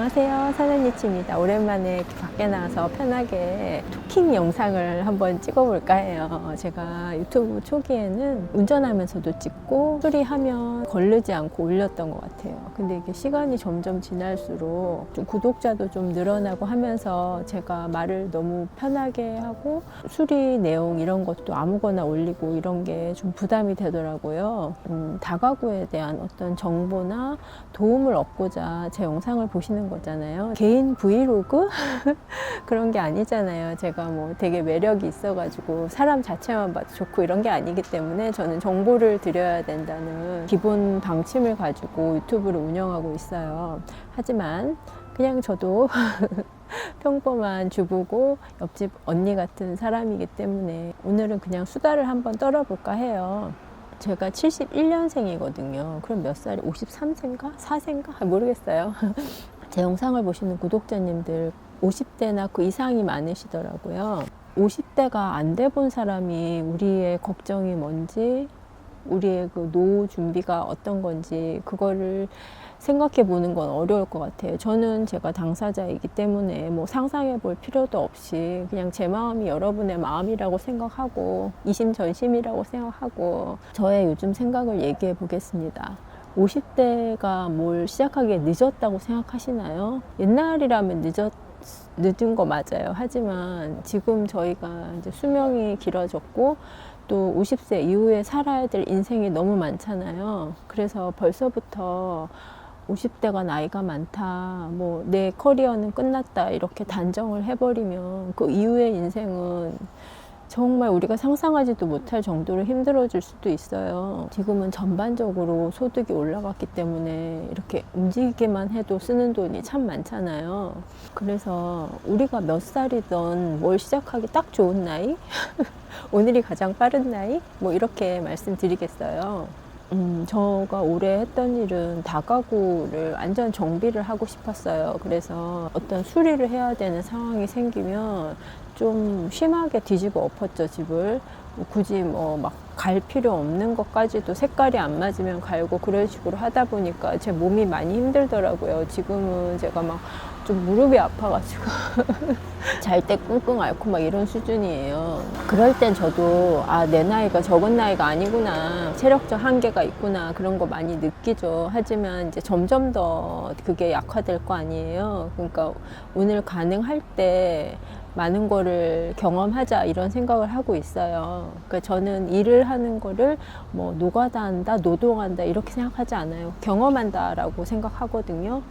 안녕하세요, 선은이치입니다. 오랜만에 이렇게 밖에 나와서 편하게 토킹 영상을 한번 찍어볼까 해요. 제가 유튜브 초기에는 운전하면서도 찍고 수리하면 거르지 않고 올렸던 것 같아요. 근데 이게 시간이 점점 지날수록 좀 구독자도 좀 늘어나고 하면서 제가 말을 너무 편하게 하고 수리 내용 이런 것도 아무거나 올리고 이런 게 좀 부담이 되더라고요. 다가구에 대한 어떤 정보나 도움을 얻고자 제 영상을 보시는 거잖아요. 개인 브이로그? 그런 게 아니잖아요. 제가 뭐 되게 매력이 있어가지고 사람 자체만 봐도 좋고 이런 게 아니기 때문에 저는 정보를 드려야 된다는 기본 방침을 가지고 유튜브를 운영하고 있어요. 하지만 그냥 저도 평범한 주부고 옆집 언니 같은 사람이기 때문에 오늘은 그냥 수다를 한번 떨어볼까 해요. 제가 71년생이거든요. 그럼 몇 살이? 53세인가? 4세인가? 모르겠어요. 제 영상을 보시는 구독자님들 50대나 그 이상이 많으시더라고요. 50대가 안 돼 본 사람이 우리의 걱정이 뭔지, 우리의 그 노후 준비가 어떤 건지 그거를 생각해 보는 건 어려울 것 같아요. 저는 제가 당사자이기 때문에 뭐 상상해 볼 필요도 없이 그냥 제 마음이 여러분의 마음이라고 생각하고 이심전심이라고 생각하고 저의 요즘 생각을 얘기해 보겠습니다. 50대가 뭘 시작하기에 늦었다고 생각하시나요? 옛날이라면 늦은 거 맞아요. 하지만 지금 저희가 이제 수명이 길어졌고 또 50세 이후에 살아야 될 인생이 너무 많잖아요. 그래서 벌써부터 50대가 나이가 많다, 뭐 내 커리어는 끝났다 이렇게 단정을 해버리면 그 이후의 인생은 정말 우리가 상상하지도 못할 정도로 힘들어질 수도 있어요. 지금은 전반적으로 소득이 올라갔기 때문에 이렇게 움직이기만 해도 쓰는 돈이 참 많잖아요. 그래서 우리가 몇 살이든 뭘 시작하기 딱 좋은 나이? 오늘이 가장 빠른 나이? 뭐 이렇게 말씀드리겠어요. 제가 올해 했던 일은 다가구를 완전 정비를 하고 싶었어요. 그래서 어떤 수리를 해야 되는 상황이 생기면 좀 심하게 뒤집어 엎었죠, 집을. 굳이 뭐 막 갈 필요 없는 것까지도 색깔이 안 맞으면 갈고 그런 식으로 하다 보니까 제 몸이 많이 힘들더라고요. 지금은 제가 막 좀 무릎이 아파가지고 잘 때 끙끙 앓고 막 이런 수준이에요. 그럴 땐 저도 내 나이가 적은 나이가 아니구나, 체력적 한계가 있구나 그런 거 많이 느끼죠. 하지만 이제 점점 더 그게 약화될 거 아니에요. 그러니까 오늘 가능할 때 많은 거를 경험하자 이런 생각을 하고 있어요. 그러니까 저는 일을 하는 거를 뭐 노가다 한다, 노동한다 이렇게 생각하지 않아요. 경험한다라고 생각하거든요.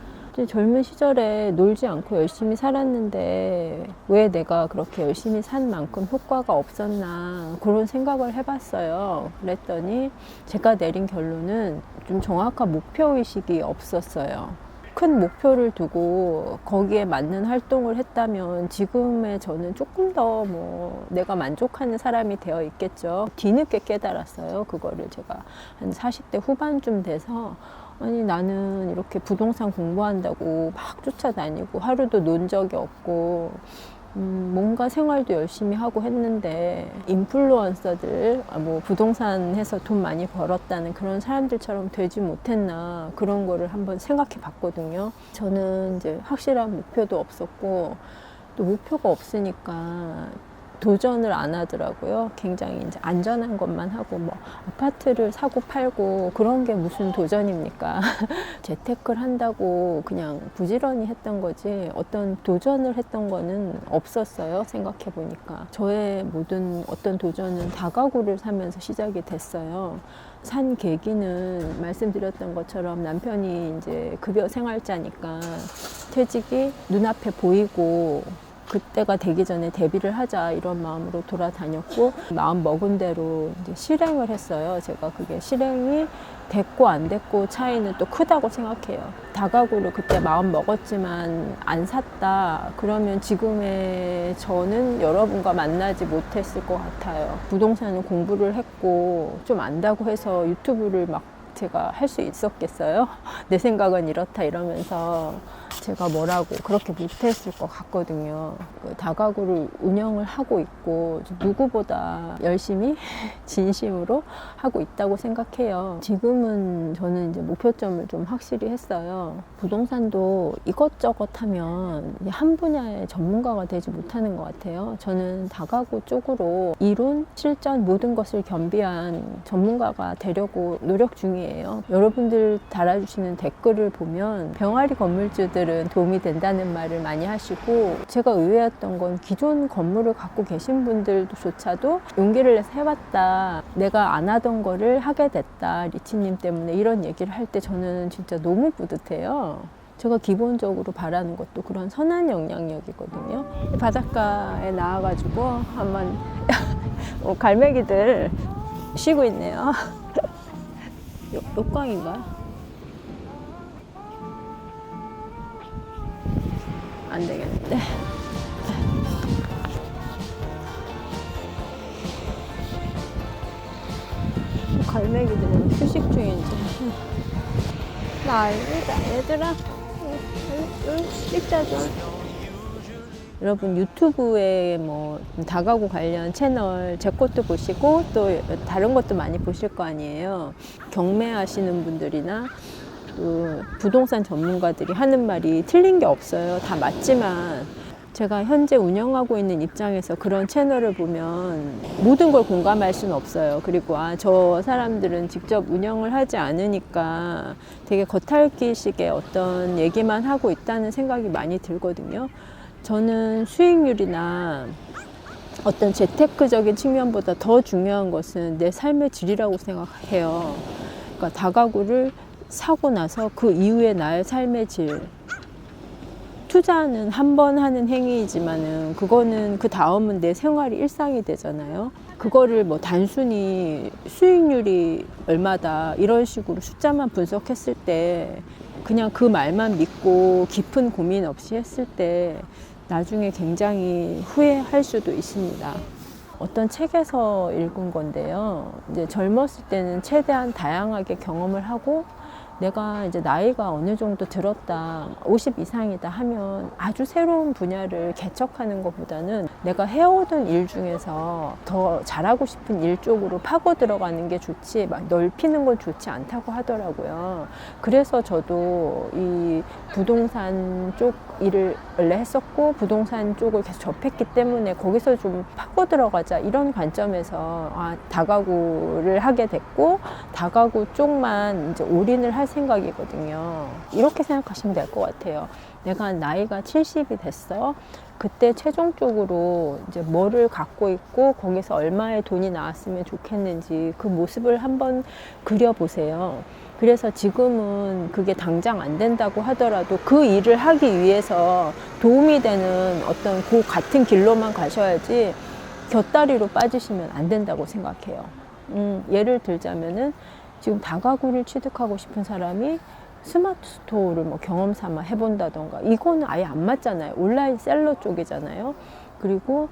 젊은 시절에 놀지 않고 열심히 살았는데 왜 내가 그렇게 열심히 산 만큼 효과가 없었나 그런 생각을 해봤어요. 그랬더니 제가 내린 결론은 좀 정확한 목표의식이 없었어요. 큰 목표를 두고 거기에 맞는 활동을 했다면 지금의 저는 조금 더 뭐 내가 만족하는 사람이 되어 있겠죠. 뒤늦게 깨달았어요. 그거를 제가 한 40대 후반쯤 돼서 아니 나는 이렇게 부동산 공부한다고 막 쫓아다니고 하루도 논 적이 없고 뭔가 생활도 열심히 하고 했는데 인플루언서들 뭐 부동산 해서 돈 많이 벌었다는 그런 사람들처럼 되지 못했나 그런 거를 한번 생각해 봤거든요. 저는 이제 확실한 목표도 없었고 또 목표가 없으니까 도전을 안 하더라고요. 굉장히 이제 안전한 것만 하고 뭐 아파트를 사고 팔고 그런 게 무슨 도전입니까? 재테크를 한다고 그냥 부지런히 했던 거지 어떤 도전을 했던 거는 없었어요. 생각해 보니까 저의 모든 어떤 도전은 다가구를 사면서 시작이 됐어요. 산 계기는 말씀드렸던 것처럼 남편이 이제 급여 생활자니까 퇴직이 눈앞에 보이고 그때가 되기 전에 데뷔를 하자 이런 마음으로 돌아다녔고 마음 먹은 대로 이제 실행을 했어요. 제가 그게 실행이 됐고 안 됐고 차이는 또 크다고 생각해요. 다가구를 그때 마음 먹었지만 안 샀다 그러면 지금의 저는 여러분과 만나지 못했을 것 같아요. 부동산은 공부를 했고 좀 안다고 해서 유튜브를 막 제가 할 수 있었겠어요? 내 생각은 이렇다 이러면서 제가 뭐라고 그렇게 못했을 것 같거든요. 그 다가구를 운영을 하고 있고 누구보다 열심히 진심으로 하고 있다고 생각해요. 지금은 저는 이제 목표점을 좀 확실히 했어요. 부동산도 이것저것 하면 한 분야의 전문가가 되지 못하는 것 같아요. 저는 다가구 쪽으로 이론, 실전 모든 것을 겸비한 전문가가 되려고 노력 중이에요. 여러분들 달아주시는 댓글을 보면 병아리 건물주들은 도움이 된다는 말을 많이 하시고, 제가 의외였던 건 기존 건물을 갖고 계신 분들조차도 용기를 내서 해봤다, 내가 안 하던 거를 하게 됐다, 리치님 때문에, 이런 얘기를 할 때 저는 진짜 너무 뿌듯해요. 제가 기본적으로 바라는 것도 그런 선한 영향력이거든요. 바닷가에 나와가지고 한번 갈매기들 쉬고 있네요. 욕광인가? 안 되겠는데. 갈매기들은 휴식 중인지. 난리다, 얘들아. 찍자 좀. 여러분 유튜브에 뭐 다가구 관련 채널 제 것도 보시고 또 다른 것도 많이 보실 거 아니에요. 경매하시는 분들이나 그 부동산 전문가들이 하는 말이 틀린 게 없어요. 다 맞지만 제가 현재 운영하고 있는 입장에서 그런 채널을 보면 모든 걸 공감할 수는 없어요. 그리고 저 사람들은 직접 운영을 하지 않으니까 되게 겉핥기식의 어떤 얘기만 하고 있다는 생각이 많이 들거든요. 저는 수익률이나 어떤 재테크적인 측면보다 더 중요한 것은 내 삶의 질이라고 생각해요. 그러니까 다가구를 사고 나서 그 이후에 나의 삶의 질, 투자는 한 번 하는 행위이지만은 그거는 그 다음은 내 생활이 일상이 되잖아요. 그거를 뭐 단순히 수익률이 얼마다 이런 식으로 숫자만 분석했을 때, 그냥 그 말만 믿고 깊은 고민 없이 했을 때 나중에 굉장히 후회할 수도 있습니다. 어떤 책에서 읽은 건데요. 이제 젊었을 때는 최대한 다양하게 경험을 하고, 내가 이제 나이가 어느 정도 들었다, 50 이상이다 하면 아주 새로운 분야를 개척하는 것보다는 내가 해오던 일 중에서 더 잘하고 싶은 일 쪽으로 파고 들어가는 게 좋지, 막 넓히는 건 좋지 않다고 하더라고요. 그래서 저도 이 부동산 쪽 일을 원래 했었고 부동산 쪽을 계속 접했기 때문에 거기서 좀 파고 들어가자, 이런 관점에서 다가구를 하게 됐고, 다가구 쪽만 이제 올인을 할 생각이거든요. 이렇게 생각하시면 될 것 같아요. 내가 나이가 70이 됐어. 그때 최종적으로 이제 뭐를 갖고 있고 거기서 얼마의 돈이 나왔으면 좋겠는지 그 모습을 한번 그려보세요. 그래서 지금은 그게 당장 안 된다고 하더라도 그 일을 하기 위해서 도움이 되는 어떤 그 같은 길로만 가셔야지 곁다리로 빠지시면 안 된다고 생각해요. 예를 들자면은 지금 다가구를 취득하고 싶은 사람이 스마트 스토어를 뭐 경험 삼아 해본다던가, 이거는 아예 안 맞잖아요. 온라인 셀러 쪽이잖아요. 그리고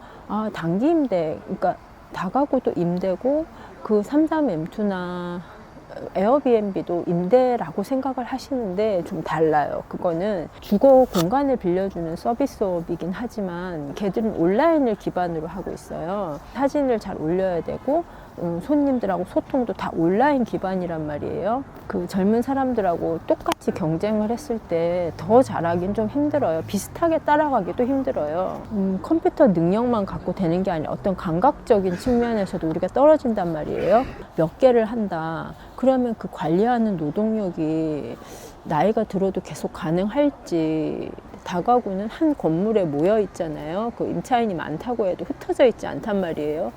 단기 임대, 그러니까 다가구도 임대고 그 33M2나 에어비앤비도 임대라고 생각을 하시는데 좀 달라요. 그거는 주거 공간을 빌려주는 서비스업이긴 하지만 걔들은 온라인을 기반으로 하고 있어요. 사진을 잘 올려야 되고 손님들하고 소통도 다 온라인 기반이란 말이에요. 그 젊은 사람들하고 똑같이 경쟁을 했을 때 더 잘하긴 좀 힘들어요. 비슷하게 따라가기도 힘들어요. 컴퓨터 능력만 갖고 되는 게 아니라 어떤 감각적인 측면에서도 우리가 떨어진단 말이에요. 몇 개를 한다. 그러면 그 관리하는 노동력이 나이가 들어도 계속 가능할지. 다가구는 한 건물에 모여 있잖아요. 그 임차인이 많다고 해도 흩어져 있지 않단 말이에요.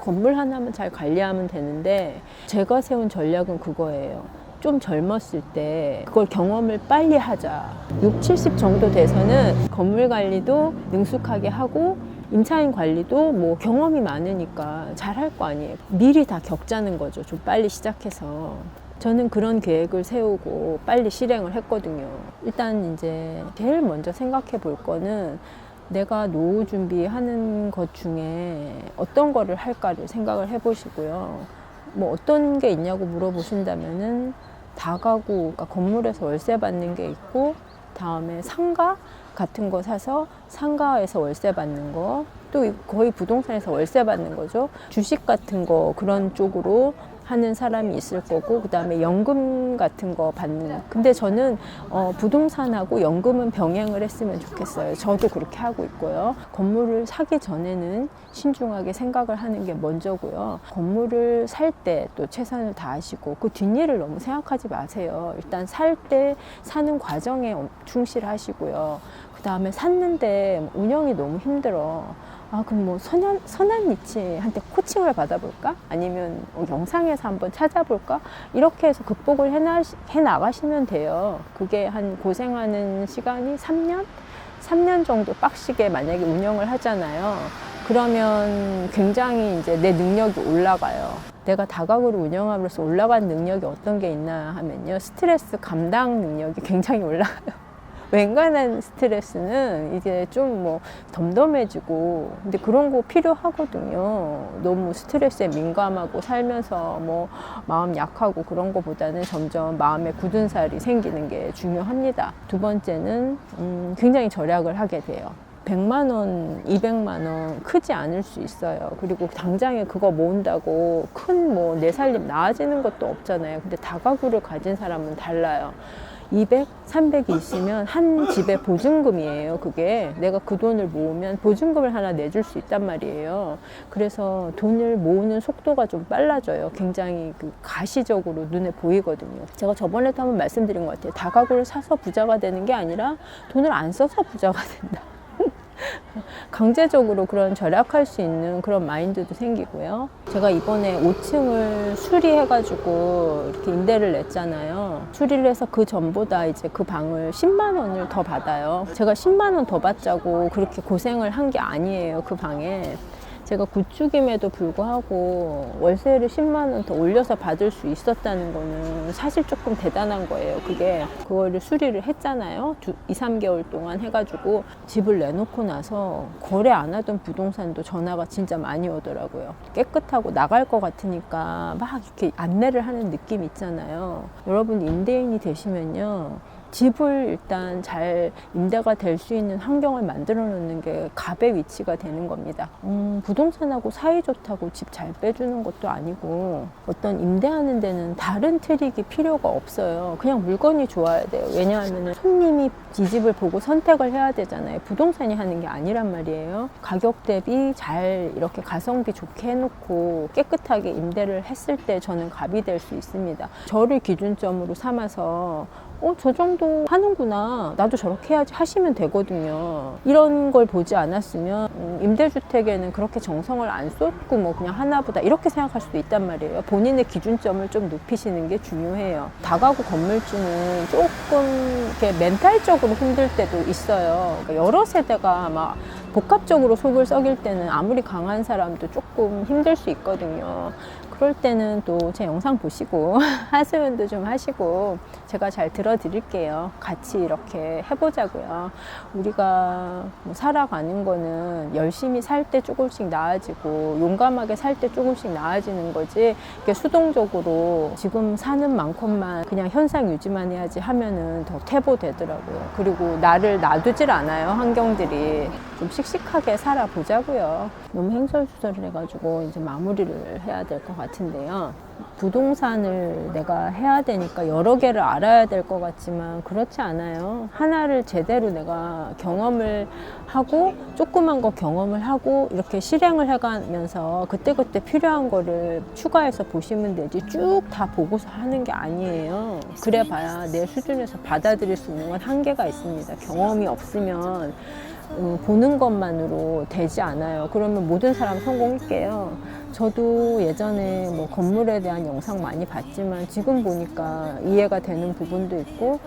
건물 하나만 잘 관리하면 되는데, 제가 세운 전략은 그거예요. 좀 젊었을 때 그걸 경험을 빨리 하자. 60, 70 정도 돼서는 건물 관리도 능숙하게 하고 임차인 관리도 뭐 경험이 많으니까 잘할 거 아니에요. 미리 다 겪자는 거죠. 좀 빨리 시작해서. 저는 그런 계획을 세우고 빨리 실행을 했거든요. 일단 이제 제일 먼저 생각해 볼 거는 내가 노후 준비하는 것 중에 어떤 거를 할까를 생각을 해보시고요. 뭐 어떤 게 있냐고 물어보신다면은 다가구, 그러니까 건물에서 월세 받는 게 있고, 다음에 상가 같은 거 사서 상가에서 월세 받는 거, 또 거의 부동산에서 월세 받는 거죠. 주식 같은 거 그런 쪽으로 하는 사람이 있을 거고, 그 다음에 연금 같은 거 받는. 근데 저는 부동산하고 연금은 병행을 했으면 좋겠어요. 저도 그렇게 하고 있고요. 건물을 사기 전에는 신중하게 생각을 하는 게 먼저고요. 건물을 살 때 또 최선을 다하시고, 그 뒷일을 너무 생각하지 마세요. 일단 살 때 사는 과정에 충실하시고요. 그 다음에 샀는데 운영이 너무 힘들어. 그럼 뭐 선한니치한테 코칭을 받아볼까? 아니면 영상에서 한번 찾아볼까? 이렇게 해서 극복을 해 나가시면 돼요. 그게 한 고생하는 시간이 3년? 3년 정도 빡시게 만약에 운영을 하잖아요. 그러면 굉장히 이제 내 능력이 올라가요. 내가 다각으로 운영함으로써 올라간 능력이 어떤 게 있나 하면요. 스트레스 감당 능력이 굉장히 올라가요. 웬간한 스트레스는 이제 좀 뭐 덤덤해지고, 근데 그런 거 필요하거든요. 너무 스트레스에 민감하고 살면서 뭐 마음 약하고 그런 거보다는 점점 마음에 굳은 살이 생기는 게 중요합니다. 두 번째는 굉장히 절약을 하게 돼요. 100만 원, 200만 원 크지 않을 수 있어요. 그리고 당장에 그거 모은다고 큰 뭐 내 살림 나아지는 것도 없잖아요. 근데 다가구를 가진 사람은 달라요. 200, 300이 있으면 한 집의 보증금이에요. 그게 내가 그 돈을 모으면 보증금을 하나 내줄 수 있단 말이에요. 그래서 돈을 모으는 속도가 좀 빨라져요. 굉장히 그 가시적으로 눈에 보이거든요. 제가 저번에도 한번 말씀드린 것 같아요. 다가구를 사서 부자가 되는 게 아니라 돈을 안 써서 부자가 된다. 강제적으로 그런 절약할 수 있는 그런 마인드도 생기고요. 제가 이번에 5층을 수리해가지고 이렇게 임대를 냈잖아요. 수리를 해서 그 전보다 이제 그 방을 10만 원을 더 받아요. 제가 10만 원 더 받자고 그렇게 고생을 한 게 아니에요. 그 방에. 제가 구축임에도 불구하고 월세를 10만 원 더 올려서 받을 수 있었다는 거는 사실 조금 대단한 거예요. 그거를 수리를 했잖아요. 2, 3개월 동안 해가지고 집을 내놓고 나서 거래 안 하던 부동산도 전화가 진짜 많이 오더라고요. 깨끗하고 나갈 것 같으니까 막 이렇게 안내를 하는 느낌 있잖아요. 여러분 임대인이 되시면요. 집을 일단 잘 임대가 될 수 있는 환경을 만들어 놓는 게 갑의 위치가 되는 겁니다. 부동산하고 사이 좋다고 집 잘 빼주는 것도 아니고, 어떤 임대하는 데는 다른 트릭이 필요가 없어요. 그냥 물건이 좋아야 돼요. 왜냐하면 손님이 이 집을 보고 선택을 해야 되잖아요. 부동산이 하는 게 아니란 말이에요. 가격 대비 잘 이렇게 가성비 좋게 해놓고 깨끗하게 임대를 했을 때 저는 갑이 될 수 있습니다. 저를 기준점으로 삼아서 저 정도 하는구나, 나도 저렇게 해야지 하시면 되거든요. 이런 걸 보지 않았으면 임대주택에는 그렇게 정성을 안 쏟고 뭐 그냥 하나보다 이렇게 생각할 수도 있단 말이에요. 본인의 기준점을 좀 높이시는 게 중요해요. 다가구 건물주는 조금 이렇게 멘탈적으로 힘들 때도 있어요. 그러니까 여러 세대가 막 복합적으로 속을 썩일 때는 아무리 강한 사람도 조금 힘들 수 있거든요. 그럴 때는 또 제 영상 보시고 하소연도 좀 하시고 제가 잘 들어드릴게요. 같이 이렇게 해보자고요. 우리가 뭐 살아가는 거는 열심히 살 때 조금씩 나아지고 용감하게 살 때 조금씩 나아지는 거지, 이렇게 수동적으로 지금 사는 만큼만 그냥 현상 유지만 해야지 하면은 더 퇴보되더라고요. 그리고 나를 놔두질 않아요. 환경들이. 좀 씩씩하게 살아보자고요. 너무 행설수설을 해가지고 이제 마무리를 해야 될 것 같은데요. 부동산을 내가 해야 되니까 여러 개를 알아야 될 것 같지만 그렇지 않아요. 하나를 제대로 내가 경험을 하고 조그만 거 경험을 하고 이렇게 실행을 해가면서 그때그때 필요한 거를 추가해서 보시면 되지, 쭉 다 보고서 하는 게 아니에요. 그래 봐야 내 수준에서 받아들일 수 있는 건 한계가 있습니다. 경험이 없으면 보는 것만으로 되지 않아요. 그러면 모든 사람 성공할게요. 저도 예전에 뭐 건물에 대한 영상 많이 봤지만 지금 보니까 이해가 되는 부분도 있고,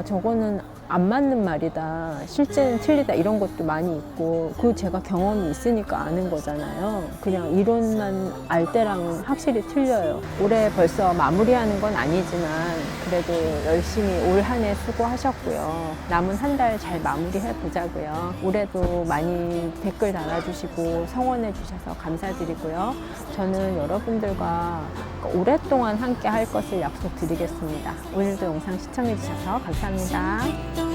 저거는 안 맞는 말이다, 실제는 틀리다, 이런 것도 많이 있고, 제가 경험이 있으니까 아는 거잖아요. 그냥 이론만 알 때랑은 확실히 틀려요. 올해 벌써 마무리하는 건 아니지만 그래도 열심히 올 한 해 수고하셨고요. 남은 한 달 잘 마무리해 보자고요. 올해도 많이 댓글 달아주시고 성원해 주셔서 감사드리고요. 저는 여러분들과 오랫동안 함께 할 것을 약속드리겠습니다. 오늘도 영상 시청해 주셔서 감사합니다.